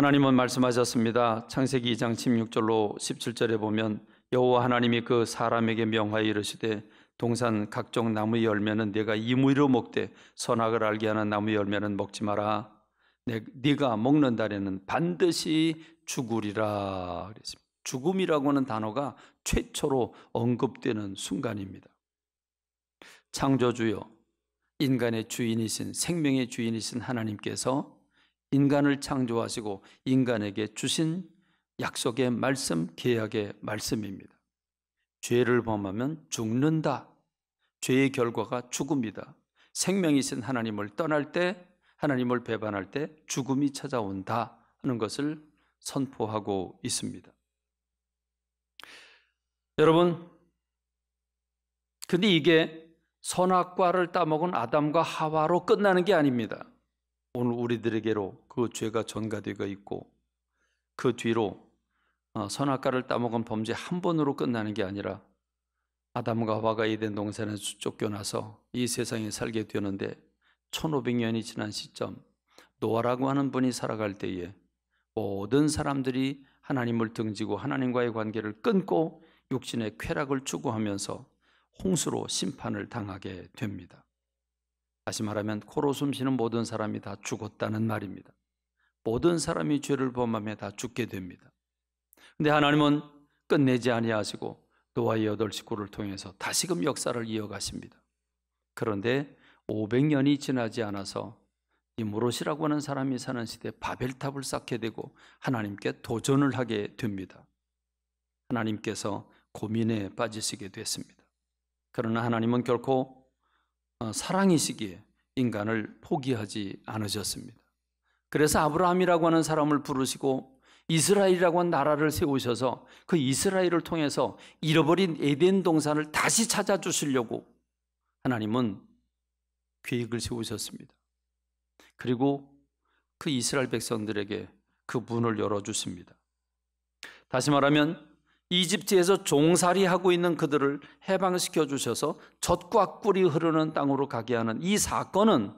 하나님은 말씀하셨습니다. 창세기 2장 16절로 17절에 보면 여호와 하나님이 그 사람에게 명하여 이르시되 동산 각종 나무의 열매는 네가 임의로 먹되 선악을 알게 하는 나무의 열매는 먹지 마라. 네가 먹는 달에는 반드시 죽으리라 그랬습니다. 죽음이라고 하는 단어가 최초로 언급되는 순간입니다. 창조주요 인간의 주인이신 생명의 주인이신 하나님께서 인간을 창조하시고 인간에게 주신 약속의 말씀, 계약의 말씀입니다. 죄를 범하면 죽는다. 죄의 결과가 죽음이다. 생명이신 하나님을 떠날 때, 하나님을 배반할 때 죽음이 찾아온다 하는 것을 선포하고 있습니다. 여러분, 근데 이게 선악과를 따먹은 아담과 하와로 끝나는 게 아닙니다. 오늘 우리들에게로 그 죄가 전가되어 있고 그 뒤로 선악과를 따먹은 범죄 한 번으로 끝나는 게 아니라 아담과 하와가 에덴 동산에서 쫓겨나서 이 세상에 살게 되는데 1500년이 지난 시점 노아라고 하는 분이 살아갈 때에 모든 사람들이 하나님을 등지고 하나님과의 관계를 끊고 육신의 쾌락을 추구하면서 홍수로 심판을 당하게 됩니다. 다시 말하면 코로 숨쉬는 모든 사람이 다 죽었다는 말입니다. 모든 사람이 죄를 범하며 다 죽게 됩니다. 그런데 하나님은 끝내지 아니하시고 노아의 8 식구를 통해서 다시금 역사를 이어가십니다. 그런데 500년이 지나지 않아서 니므롯이라고 하는 사람이 사는 시대에 바벨탑을 쌓게 되고 하나님께 도전을 하게 됩니다. 하나님께서 고민에 빠지시게 됐습니다. 그러나 하나님은 결코 사랑이시기에 인간을 포기하지 않으셨습니다. 그래서 아브라함이라고 하는 사람을 부르시고 이스라엘이라고 하는 나라를 세우셔서 그 이스라엘을 통해서 잃어버린 에덴 동산을 다시 찾아주시려고 하나님은 계획을 세우셨습니다. 그리고 그 이스라엘 백성들에게 그 문을 열어주십니다. 다시 말하면 이집트에서 종살이하고 있는 그들을 해방시켜 주셔서 젖과 꿀이 흐르는 땅으로 가게 하는 이 사건은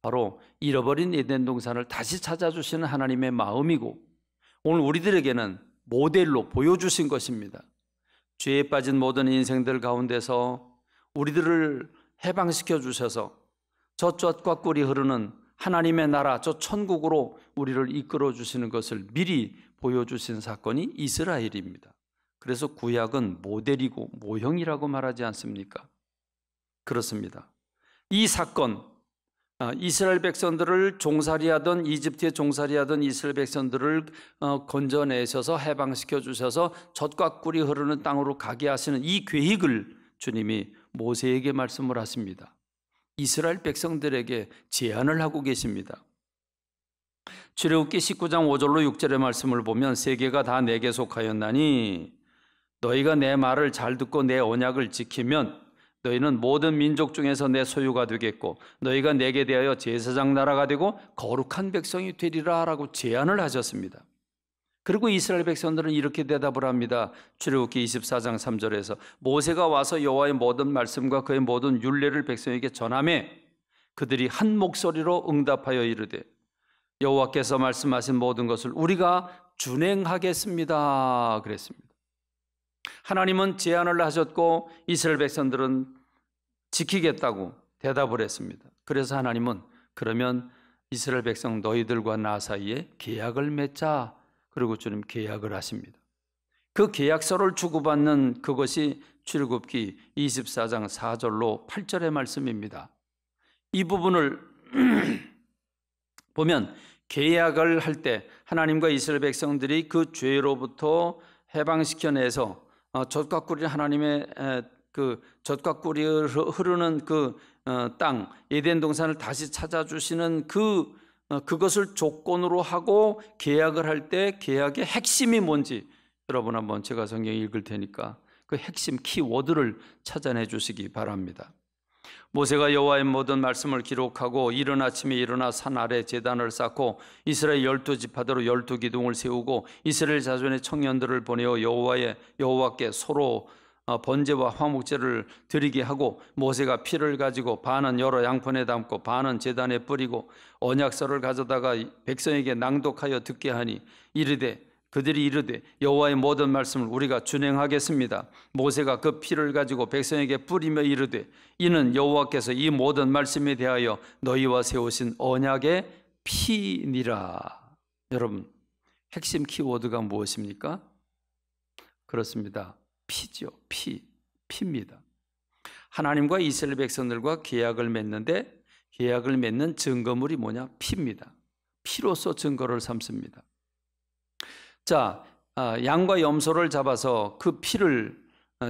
바로 잃어버린 에덴 동산을 다시 찾아주시는 하나님의 마음이고 오늘 우리들에게는 모델로 보여주신 것입니다. 죄에 빠진 모든 인생들 가운데서 우리들을 해방시켜 주셔서 저 젖과 꿀이 흐르는 하나님의 나라, 저 천국으로 우리를 이끌어 주시는 것을 미리 보여주신 사건이 이스라엘입니다. 그래서 구약은 모델이고 모형이라고 말하지 않습니까? 그렇습니다. 이 사건, 이스라엘 백성들을 종살이하던 이집트에 종살이하던 이스라엘 백성들을 건져내셔서 해방시켜 주셔서 젖과 꿀이 흐르는 땅으로 가게 하시는 이 계획을 주님이 모세에게 말씀을 하십니다. 이스라엘 백성들에게 제안을 하고 계십니다. 출애굽기 19장 5절로 6절의 말씀을 보면 세계가 다 내게 속하였나니 너희가 내 말을 잘 듣고 내 언약을 지키면 너희는 모든 민족 중에서 내 소유가 되겠고 너희가 내게 대하여 제사장 나라가 되고 거룩한 백성이 되리라 라고 제안을 하셨습니다. 그리고 이스라엘 백성들은 이렇게 대답을 합니다. 출애굽기 24장 3절에서 모세가 와서 여호와의 모든 말씀과 그의 모든 율례를 백성에게 전하매 그들이 한 목소리로 응답하여 이르되 여호와께서 말씀하신 모든 것을 우리가 준행하겠습니다 그랬습니다. 하나님은 제안을 하셨고 이스라엘 백성들은 지키겠다고 대답을 했습니다. 그래서 하나님은 그러면 이스라엘 백성 너희들과 나 사이에 계약을 맺자. 그리고 주님 계약을 하십니다. 그 계약서를 주고받는 그것이 출애굽기 24장 4절로 8절의 말씀입니다. 이 부분을 보면 계약을 할 때 하나님과 이스라엘 백성들이 그 죄로부터 해방시켜내서 젖과 꿀이 하나님의 그 젖과 꿀이 흐르는 그 땅 에덴 동산을 다시 찾아주시는 그것을 조건으로 하고 계약을 할 때 계약의 핵심이 뭔지 여러분 한번 제가 성경 읽을 테니까 그 핵심 키워드를 찾아내 주시기 바랍니다. 모세가 여호와의 모든 말씀을 기록하고 이른 아침에 일어나 산 아래 제단을 쌓고 이스라엘 12지파대로 12기둥을 세우고 이스라엘 자손의 청년들을 보내어 여호와께 서로 번제와 화목제를 드리게 하고 모세가 피를 가지고 반은 여러 양푼에 담고 반은 제단에 뿌리고 언약서를 가져다가 백성에게 낭독하여 듣게 하니 그들이 이르되 여호와의 모든 말씀을 우리가 준행하겠습니다. 모세가 그 피를 가지고 백성에게 뿌리며 이르되 이는 여호와께서 이 모든 말씀에 대하여 너희와 세우신 언약의 피니라. 여러분, 핵심 키워드가 무엇입니까? 그렇습니다. 피죠. 피입니다. 하나님과 이스라엘 백성들과 계약을 맺는데 계약을 맺는 증거물이 뭐냐? 피입니다. 피로서 증거를 삼습니다. 자, 양과 염소를 잡아서 그 피를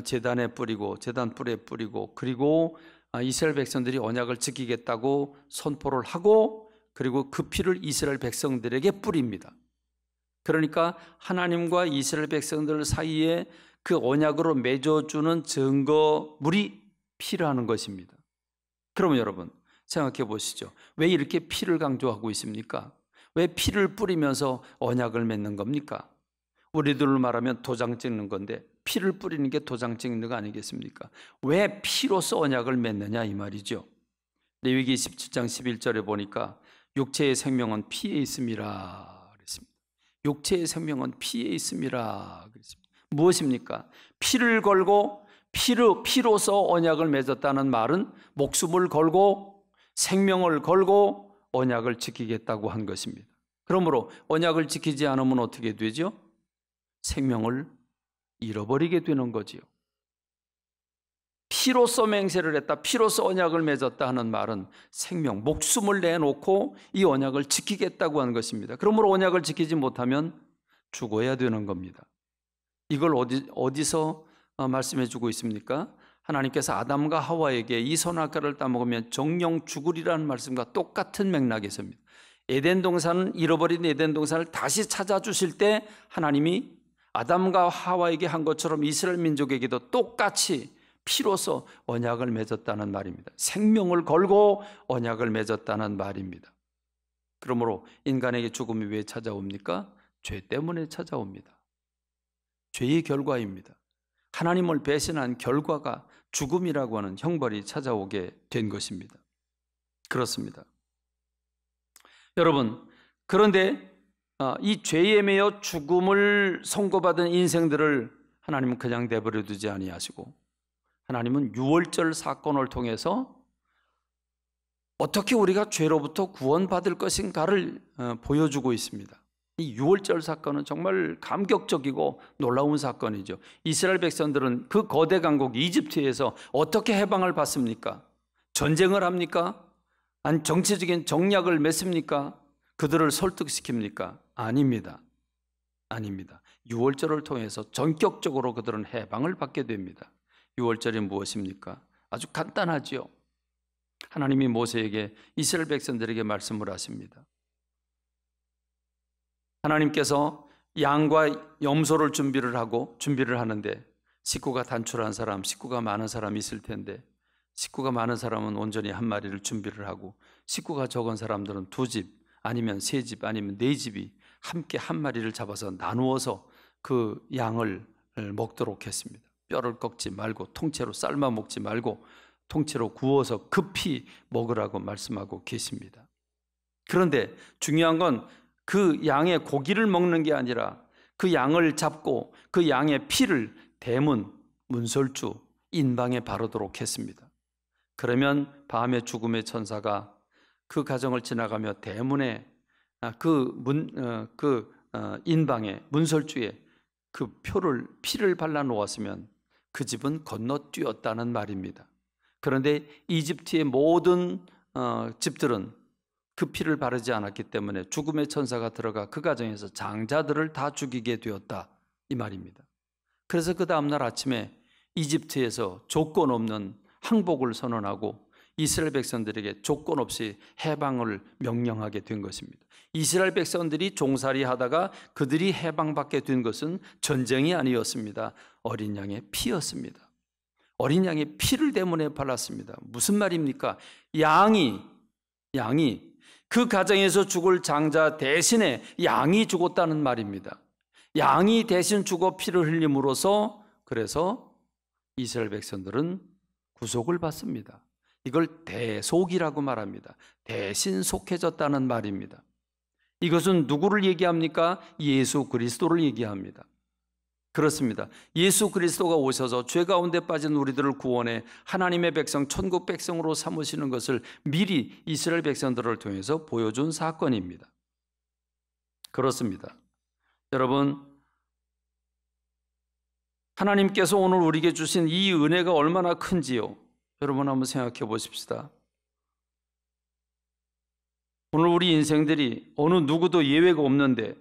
제단에 뿌리고 제단 뿔에 뿌리고 그리고 이스라엘 백성들이 언약을 지키겠다고 선포를 하고 그리고 그 피를 이스라엘 백성들에게 뿌립니다. 그러니까 하나님과 이스라엘 백성들 사이에 그 언약으로 맺어주는 증거물이 피라는 것입니다. 그러면 여러분 생각해 보시죠. 왜 이렇게 피를 강조하고 있습니까? 왜 피를 뿌리면서 언약을 맺는 겁니까? 우리들로 말하면 도장 찍는 건데 피를 뿌리는 게 도장 찍는 거 아니겠습니까? 왜 피로써 언약을 맺느냐 이 말이죠. 레위기 17장 11절에 보니까 육체의 생명은 피에 있음이라 그랬습니다. 육체의 생명은 피에 있음이라 그랬습니다. 무엇입니까? 피를 걸고 피로써 언약을 맺었다는 말은 목숨을 걸고 생명을 걸고 언약을 지키겠다고 한 것입니다. 그러므로 언약을 지키지 않으면 어떻게 되죠? 생명을 잃어버리게 되는 거지요. 피로써 맹세를 했다, 피로써 언약을 맺었다 하는 말은 생명, 목숨을 내놓고 이 언약을 지키겠다고 하는 것입니다. 그러므로 언약을 지키지 못하면 죽어야 되는 겁니다. 이걸 어디서 말씀해 주고 있습니까? 하나님께서 아담과 하와에게 이 선악과를 따먹으면 정령 죽으리라는 말씀과 똑같은 맥락에서입니다. 에덴 동산은 잃어버린 에덴 동산을 다시 찾아주실 때 하나님이 아담과 하와에게 한 것처럼 이스라엘 민족에게도 똑같이 피로써 언약을 맺었다는 말입니다. 생명을 걸고 언약을 맺었다는 말입니다. 그러므로 인간에게 죽음이 왜 찾아옵니까? 죄 때문에 찾아옵니다. 죄의 결과입니다. 하나님을 배신한 결과가 죽음이라고 하는 형벌이 찾아오게 된 것입니다. 그렇습니다. 여러분, 그런데 이 죄에 매여 죽음을 선고받은 인생들을 하나님은 그냥 내버려 두지 아니하시고 하나님은 유월절 사건을 통해서 어떻게 우리가 죄로부터 구원받을 것인가를 보여주고 있습니다. 이 유월절 사건은 정말 감격적이고 놀라운 사건이죠. 이스라엘 백성들은 그 거대 강국 이집트에서 어떻게 해방을 받습니까? 전쟁을 합니까? 아니 정치적인 정략을 맺습니까? 그들을 설득시킵니까? 아닙니다. 아닙니다. 유월절을 통해서 전격적으로 그들은 해방을 받게 됩니다. 유월절이 무엇입니까? 아주 간단하지요. 하나님이 모세에게 이스라엘 백성들에게 말씀을 하십니다. 하나님께서 양과 염소를 준비를 하는데 식구가 단출한 사람, 식구가 많은 사람이 있을 텐데 식구가 많은 사람은 온전히 한 마리를 준비를 하고 식구가 적은 사람들은 2집 아니면 3집 아니면 4집이 함께 한 마리를 잡아서 나누어서 그 양을 먹도록 했습니다. 뼈를 꺾지 말고 통째로 삶아 먹지 말고 통째로 구워서 급히 먹으라고 말씀하고 계십니다. 그런데 중요한 건 그 양의 고기를 먹는 게 아니라 그 양을 잡고 그 양의 피를 대문, 문설주, 인방에 바르도록 했습니다. 그러면 밤에 죽음의 천사가 그 가정을 지나가며 대문에 인방에 문설주에 그 피를 발라 놓았으면 그 집은 건너뛰었다는 말입니다. 그런데 이집트의 모든 집들은 그 피를 바르지 않았기 때문에 죽음의 천사가 들어가 그 가정에서 장자들을 다 죽이게 되었다 이 말입니다. 그래서 그 다음날 아침에 이집트에서 조건 없는 항복을 선언하고 이스라엘 백성들에게 조건 없이 해방을 명령하게 된 것입니다. 이스라엘 백성들이 종살이 하다가 그들이 해방받게 된 것은 전쟁이 아니었습니다. 어린 양의 피였습니다. 어린 양의 피를 때문에 발랐습니다. 무슨 말입니까? 양이 그 가정에서 죽을 장자 대신에 양이 죽었다는 말입니다. 양이 대신 죽어 피를 흘림으로써 그래서 이스라엘 백성들은 구속을 받습니다. 이걸 대속이라고 말합니다. 대신 속해졌다는 말입니다. 이것은 누구를 얘기합니까? 예수 그리스도를 얘기합니다. 그렇습니다. 예수 그리스도가 오셔서 죄 가운데 빠진 우리들을 구원해 하나님의 백성, 천국 백성으로 삼으시는 것을 미리 이스라엘 백성들을 통해서 보여준 사건입니다. 그렇습니다. 여러분, 하나님께서 오늘 우리에게 주신 이 은혜가 얼마나 큰지요. 여러분 한번 생각해 보십시다. 오늘 우리 인생들이 어느 누구도 예외가 없는데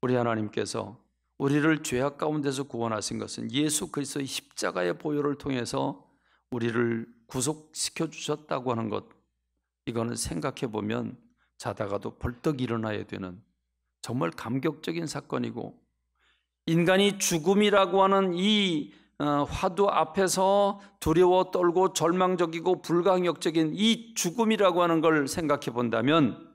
우리 하나님께서 우리를 죄악 가운데서 구원하신 것은 예수 그리스도의 십자가의 보혈을 통해서 우리를 구속시켜 주셨다고 하는 것, 이거는 생각해 보면 자다가도 벌떡 일어나야 되는 정말 감격적인 사건이고, 인간이 죽음이라고 하는 이 화두 앞에서 두려워 떨고 절망적이고 불가항력적인 이 죽음이라고 하는 걸 생각해 본다면,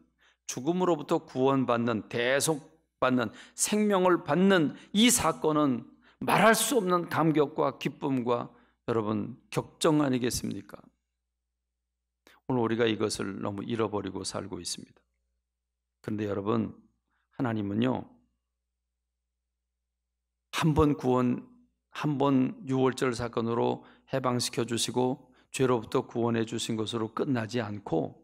죽음으로부터 구원받는, 대속받는, 생명을 받는 이 사건은 말할 수 없는 감격과 기쁨과 여러분 격정 아니겠습니까? 오늘 우리가 이것을 너무 잃어버리고 살고 있습니다. 그런데 여러분, 하나님은요, 한 번 유월절 사건으로 해방시켜 주시고 죄로부터 구원해 주신 것으로 끝나지 않고,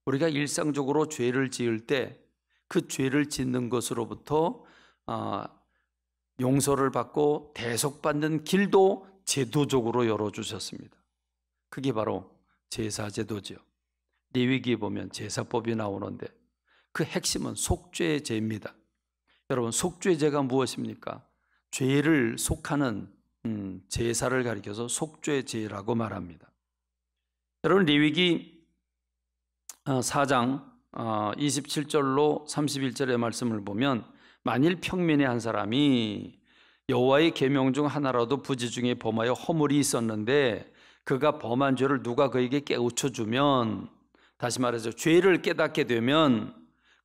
우리가 일상적으로 죄를 지을 때 그 죄를 짓는 것으로부터 용서를 받고 대속받는 길도 제도적으로 열어주셨습니다. 그게 바로 제사제도죠. 레위기에 보면 제사법이 나오는데 그 핵심은 속죄제입니다. 여러분, 속죄제가 무엇입니까? 죄를 속하는 제사를 가리켜서 속죄제라고 말합니다. 여러분, 레위기 4장 27절로 31절의 말씀을 보면, 만일 평민의 한 사람이 여호와의 계명 중 하나라도 부지 중에 범하여 허물이 있었는데 그가 범한 죄를 누가 그에게 깨우쳐주면, 다시 말해서 죄를 깨닫게 되면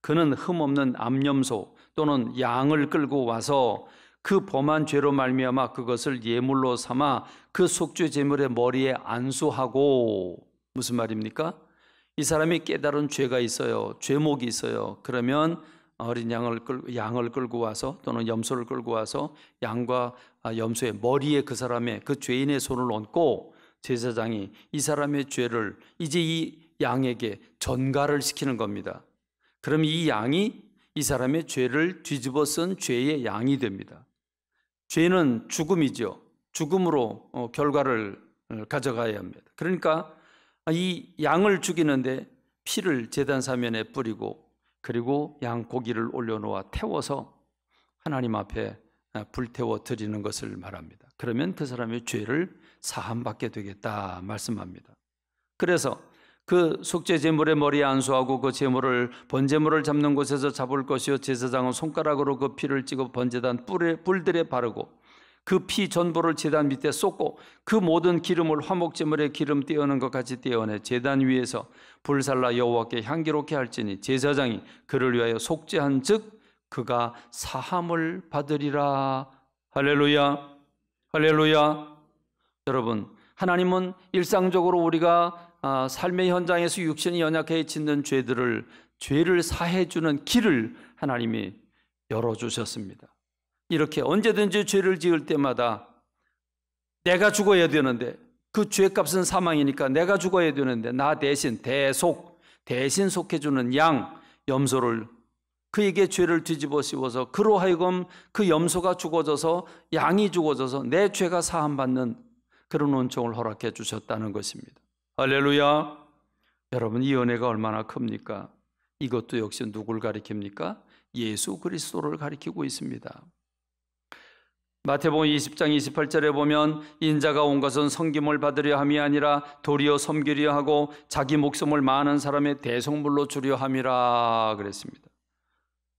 그는 흠없는 암염소 또는 양을 끌고 와서 그 범한 죄로 말미암아 그것을 예물로 삼아 그 속죄 제물의 머리에 안수하고, 무슨 말입니까? 이 사람이 깨달은 죄가 있어요, 죄목이 있어요. 그러면 어린 양을 끌고 와서 또는 염소를 끌고 와서 양과 염소의 머리에 그 사람의, 그 죄인의 손을 얹고 제사장이 이 사람의 죄를 이제 이 양에게 전가를 시키는 겁니다. 그럼 이 양이 이 사람의 죄를 뒤집어 쓴 죄의 양이 됩니다. 죄는 죽음이죠. 죽음으로 결과를 가져가야 합니다. 그러니까 이 양을 죽이는데 피를 제단 사면에 뿌리고, 그리고 양 고기를 올려놓아 태워서 하나님 앞에 불태워 드리는 것을 말합니다. 그러면 그 사람의 죄를 사함받게 되겠다 말씀합니다. 그래서 그 속죄 제물의 머리에 안수하고 그 제물을, 번제물을 잡는 곳에서 잡을 것이요, 제사장은 손가락으로 그 피를 찍어 번제단 뿔들에 바르고 그 피 전부를 제단 밑에 쏟고 그 모든 기름을 화목제물에 기름 띄우는 것 같이 띄어내 제단 위에서 불살라 여호와께 향기롭게 할지니 제사장이 그를 위하여 속죄한 즉 그가 사함을 받으리라. 할렐루야, 할렐루야. 여러분, 하나님은 일상적으로 우리가 삶의 현장에서 육신이 연약해 짓는 죄를 사해주는 길을 하나님이 열어주셨습니다. 이렇게 언제든지 죄를 지을 때마다 내가 죽어야 되는데, 그 죄값은 사망이니까 내가 죽어야 되는데 나 대신 대신 속해주는 양, 염소를, 그에게 죄를 뒤집어 씌워서 그로 하여금 그 염소가 죽어져서, 양이 죽어져서 내 죄가 사함받는 그런 은총을 허락해 주셨다는 것입니다. 할렐루야. 여러분, 이 은혜가 얼마나 큽니까? 이것도 역시 누굴 가리킵니까? 예수 그리스도를 가리키고 있습니다. 마태복음 20장 28절에 보면 인자가 온 것은 섬김을 받으려 함이 아니라 도리어 섬기려 하고 자기 목숨을 많은 사람의 대속물로 주려 함이라 그랬습니다.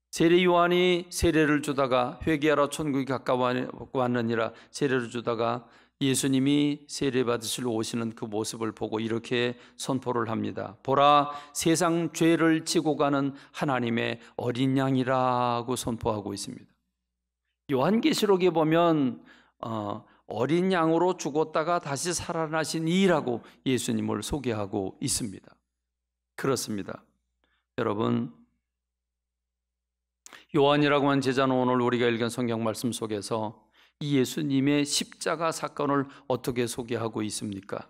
세례 요한이 세례를 주다가 회개하라 천국이 가까워 왔느니라 세례를 주다가 예수님이 세례 받으시러 오시는 그 모습을 보고 이렇게 선포를 합니다. 보라, 세상 죄를 지고 가는 하나님의 어린 양이라고 선포하고 있습니다. 요한계시록에 보면 어린 양으로 죽었다가 다시 살아나신 이라고 예수님을 소개하고 있습니다. 그렇습니다. 여러분, 요한이라고 하는 제자는 오늘 우리가 읽은 성경 말씀 속에서 이 예수님의 십자가 사건을 어떻게 소개하고 있습니까?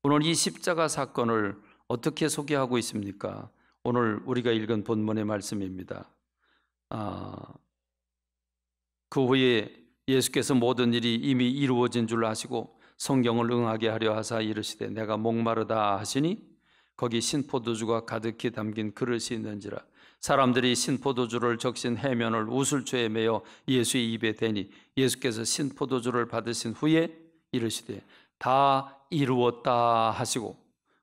오늘 이 십자가 사건을 어떻게 소개하고 있습니까? 오늘 우리가 읽은 본문의 말씀입니다. 그 후에 예수께서 모든 일이 이미 이루어진 줄 아시고 성경을 응하게 하려 하사 이르시되 내가 목마르다 하시니 거기 신포도주가 가득히 담긴 그릇이 있는지라. 사람들이 신포도주를 적신 해면을 우슬초에 매어 예수의 입에 대니 예수께서 신포도주를 받으신 후에 이르시되 다 이루었다 하시고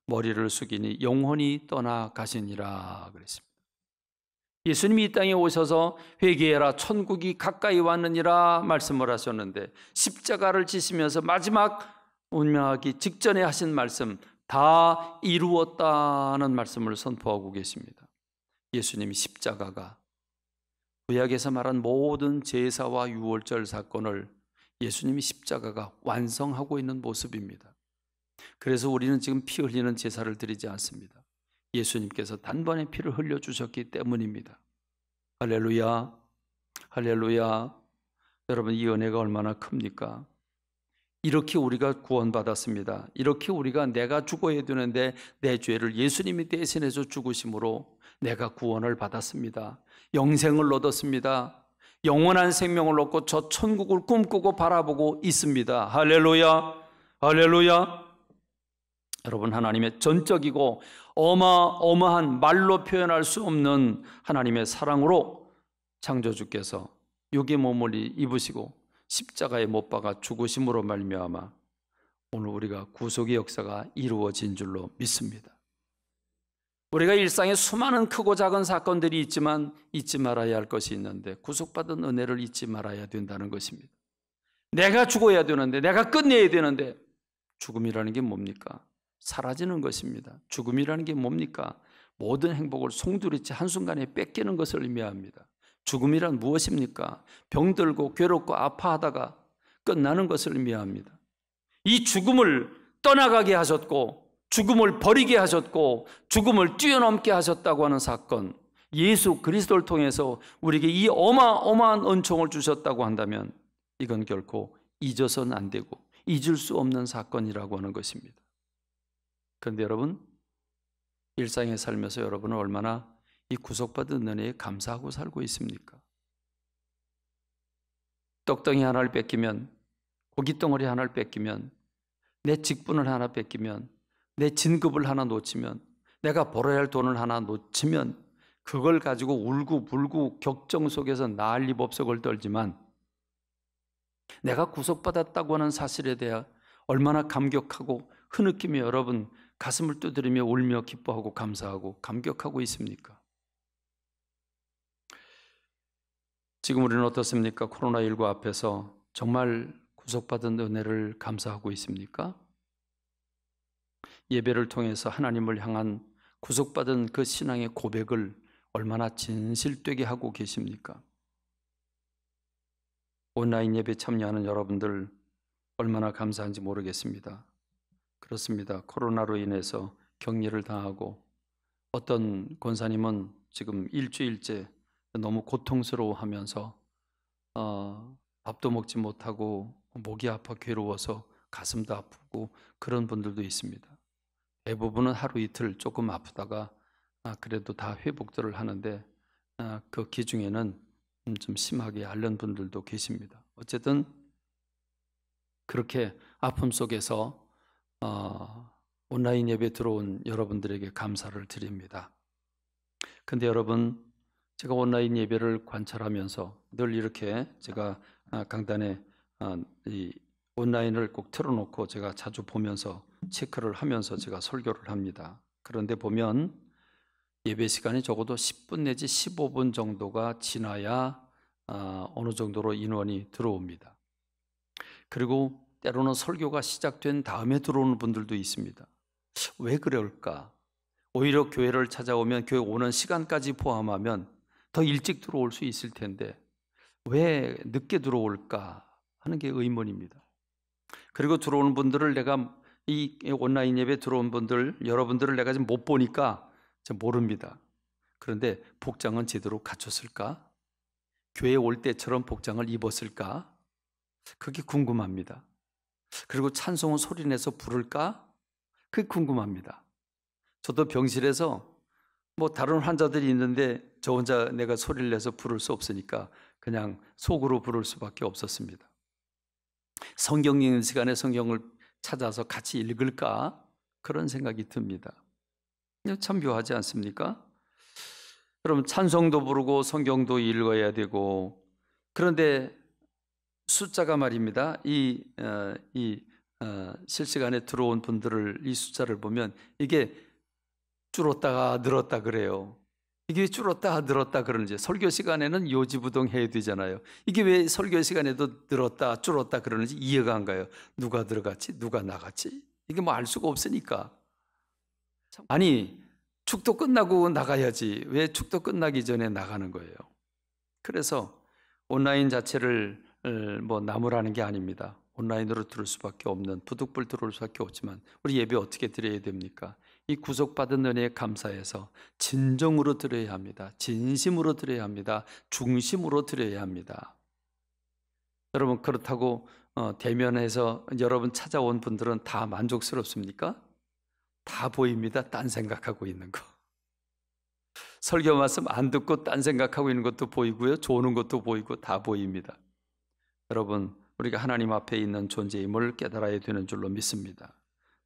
머리를 숙이니 영혼이 떠나가시니라 그랬습니다. 예수님이 이 땅에 오셔서 회개해라 천국이 가까이 왔느니라 말씀을 하셨는데 십자가를 지시면서 마지막 운명하기 직전에 하신 말씀 다 이루었다는 말씀을 선포하고 계십니다. 예수님이 십자가가 구약에서 말한 모든 제사와 유월절 사건을 예수님이 십자가가 완성하고 있는 모습입니다. 그래서 우리는 지금 피 흘리는 제사를 드리지 않습니다. 예수님께서 단번에 피를 흘려주셨기 때문입니다. 할렐루야, 할렐루야. 여러분, 이 은혜가 얼마나 큽니까? 이렇게 우리가 구원받았습니다. 이렇게 우리가 내가 죽어야 되는데 내 죄를 예수님이 대신해서 죽으심으로 내가 구원을 받았습니다. 영생을 얻었습니다. 영원한 생명을 얻고 저 천국을 꿈꾸고 바라보고 있습니다. 할렐루야, 할렐루야. 여러분, 하나님의 전적이고 어마어마한 말로 표현할 수 없는 하나님의 사랑으로 창조주께서 육의 몸을 입으시고 십자가에 못 박아 죽으심으로 말미암아 오늘 우리가 구속의 역사가 이루어진 줄로 믿습니다. 우리가 일상에 수많은 크고 작은 사건들이 있지만 잊지 말아야 할 것이 있는데 구속받은 은혜를 잊지 말아야 된다는 것입니다. 내가 죽어야 되는데, 내가 끝내야 되는데, 죽음이라는 게 뭡니까? 사라지는 것입니다. 죽음이라는 게 뭡니까? 모든 행복을 송두리째 한순간에 뺏기는 것을 의미합니다. 죽음이란 무엇입니까? 병들고 괴롭고 아파하다가 끝나는 것을 의미합니다. 이 죽음을 떠나가게 하셨고 죽음을 버리게 하셨고 죽음을 뛰어넘게 하셨다고 하는 사건, 예수 그리스도를 통해서 우리에게 이 어마어마한 은총을 주셨다고 한다면 이건 결코 잊어서는 안 되고 잊을 수 없는 사건이라고 하는 것입니다. 그런데 여러분, 일상에 살면서 여러분은 얼마나 이 구속받은 은혜에 감사하고 살고 있습니까? 떡덩이 하나를 뺏기면, 고깃덩어리 하나를 뺏기면, 내 직분을 하나 뺏기면, 내 진급을 하나 놓치면, 내가 벌어야 할 돈을 하나 놓치면 그걸 가지고 울고불고 격정 속에서 난리법석을 떨지만 내가 구속받았다고 하는 사실에 대해 얼마나 감격하고 흐느끼며 여러분 가슴을 두드리며 울며 기뻐하고 감사하고 감격하고 있습니까? 지금 우리는 어떻습니까? 코로나19 앞에서 정말 구속받은 은혜를 감사하고 있습니까? 예배를 통해서 하나님을 향한 구속받은 그 신앙의 고백을 얼마나 진실되게 하고 계십니까? 온라인 예배 참여하는 여러분들 얼마나 감사한지 모르겠습니다. 그렇습니다. 코로나로 인해서 격리를 당하고 어떤 권사님은 지금 일주일째 너무 고통스러워하면서 밥도 먹지 못하고 목이 아파 괴로워서 가슴도 아프고 그런 분들도 있습니다. 대부분은 하루 이틀 조금 아프다가 그래도 다 회복들을 하는데 그 기중에는 좀 심하게 앓는 분들도 계십니다. 어쨌든 그렇게 아픔 속에서 온라인 예배 들어온 여러분들에게 감사를 드립니다. 근데 여러분, 제가 온라인 예배를 관찰하면서 늘 이렇게 제가 강단에 이 온라인을 꼭 틀어놓고 제가 자주 보면서 체크를 하면서 제가 설교를 합니다. 그런데 보면 예배 시간이 적어도 10분 내지 15분 정도가 지나야 어느 정도로 인원이 들어옵니다. 그리고 때로는 설교가 시작된 다음에 들어오는 분들도 있습니다. 왜 그럴까? 오히려 교회를 찾아오면 교회 오는 시간까지 포함하면 더 일찍 들어올 수 있을 텐데 왜 늦게 들어올까 하는 게 의문입니다. 그리고 들어오는 분들을 내가 이 온라인 예배 들어온 분들, 여러분들을 내가 지금 못 보니까 모릅니다. 그런데 복장은 제대로 갖췄을까? 교회 올 때처럼 복장을 입었을까? 그게 궁금합니다. 그리고 찬송은 소리내서 부를까? 그게 궁금합니다. 저도 병실에서 다른 환자들이 있는데 저 혼자 내가 소리를 내서 부를 수 없으니까 그냥 속으로 부를 수밖에 없었습니다. 성경 읽는 시간에 성경을 찾아서 같이 읽을까? 그런 생각이 듭니다. 참 묘하지 않습니까? 여러분, 찬송도 부르고 성경도 읽어야 되고, 그런데 숫자가 말입니다. 실시간에 들어온 분들을 이 숫자를 보면 이게 줄었다가 늘었다 그래요. 이게 줄었다 늘었다 그러는지, 설교 시간에는 요지부동해야 되잖아요. 이게 왜 설교 시간에도 늘었다 줄었다 그러는지 이해가 안 가요. 누가 들어갔지 누가 나갔지 이게 알 수가 없으니까. 아니, 축도 끝나고 나가야지 왜 축도 끝나기 전에 나가는 거예요. 그래서 온라인 자체를 나무라는 게 아닙니다. 온라인으로 들을 수밖에 없는, 부득불 들어올 수밖에 없지만 우리 예배 어떻게 드려야 됩니까? 이 구속받은 은혜에 감사해서 진정으로 드려야 합니다. 진심으로 드려야 합니다. 중심으로 드려야 합니다. 여러분, 그렇다고 대면해서 여러분 찾아온 분들은 다 만족스럽습니까? 다 보입니다. 딴 생각하고 있는 거. 설교 말씀 안 듣고 딴 생각하고 있는 것도 보이고요, 조는 것도 보이고 다 보입니다. 여러분, 우리가 하나님 앞에 있는 존재임을 깨달아야 되는 줄로 믿습니다.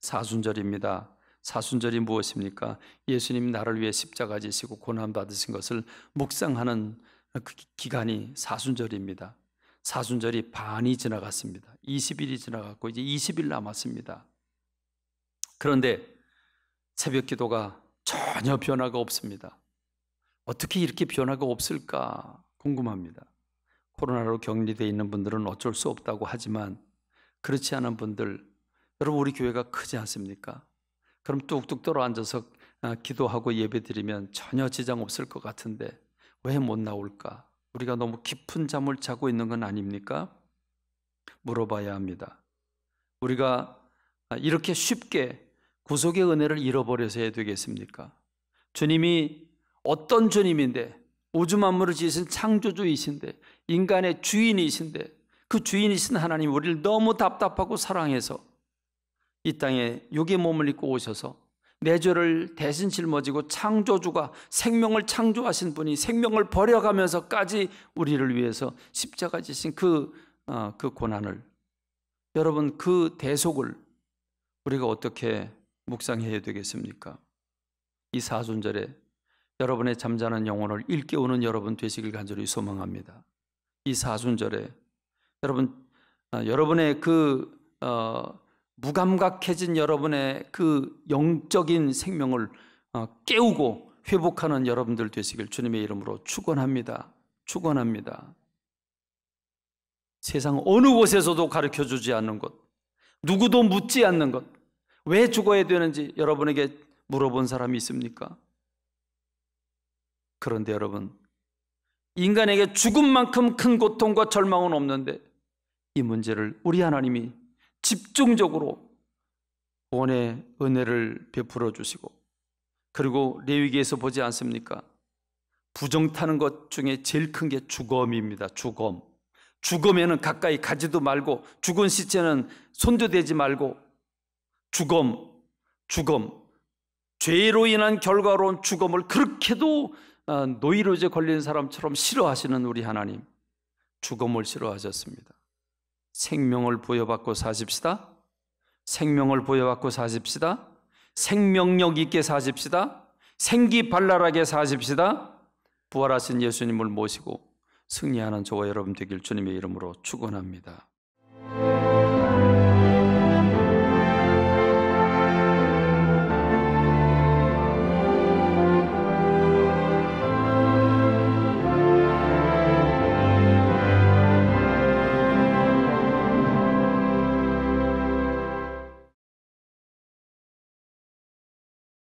사순절입니다. 사순절이 무엇입니까? 예수님 나를 위해 십자가 지시고 고난 받으신 것을 묵상하는 그 기간이 사순절입니다. 사순절이 반이 지나갔습니다. 20일이 지나갔고 이제 20일 남았습니다. 그런데 새벽 기도가 전혀 변화가 없습니다. 어떻게 이렇게 변화가 없을까 궁금합니다. 코로나로 격리되어 있는 분들은 어쩔 수 없다고 하지만 그렇지 않은 분들, 여러분 우리 교회가 크지 않습니까? 그럼 뚝뚝 떨어앉아서 기도하고 예배드리면 전혀 지장 없을 것 같은데 왜 못 나올까? 우리가 너무 깊은 잠을 자고 있는 건 아닙니까? 물어봐야 합니다. 우리가 이렇게 쉽게 구속의 은혜를 잃어버려서 해야 되겠습니까? 주님이 어떤 주님인데, 우주 만물을 지으신 창조주이신데, 인간의 주인이신데, 그 주인이신 하나님 우리를 너무 답답하고 사랑해서 이 땅에 육의 몸을 입고 오셔서 내 죄를 대신 짊어지고 창조주가, 생명을 창조하신 분이 생명을 버려가면서까지 우리를 위해서 십자가 지신 그 고난을, 여러분 그 대속을 우리가 어떻게 묵상해야 되겠습니까? 이 사순절에 여러분의 잠자는 영혼을 일깨우는 여러분 되시길 간절히 소망합니다. 이 사순절에 여러분의 무감각해진 여러분의 그 영적인 생명을 깨우고 회복하는 여러분들 되시길 주님의 이름으로 축원합니다. 축원합니다. 세상 어느 곳에서도 가르쳐주지 않는 것, 누구도 묻지 않는 것, 왜 죽어야 되는지 여러분에게 물어본 사람이 있습니까? 그런데 여러분, 인간에게 죽음만큼 큰 고통과 절망은 없는데 이 문제를 우리 하나님이 집중적으로 구원의 은혜를 베풀어 주시고, 그리고 레위기에서 보지 않습니까? 부정 타는 것 중에 제일 큰 게 죽음입니다. 죽음. 죽음에는 가까이 가지도 말고, 죽은 시체는 손도 대지 말고, 죽음. 죄로 인한 결과로운 죽음을 그렇게도 노이로제 걸린 사람처럼 싫어하시는 우리 하나님, 죽음을 싫어하셨습니다. 생명을 부여받고 사십시다. 생명을 부여받고 사십시다. 생명력 있게 사십시다. 생기발랄하게 사십시다. 부활하신 예수님을 모시고 승리하는 저와 여러분 되길 주님의 이름으로 축원합니다.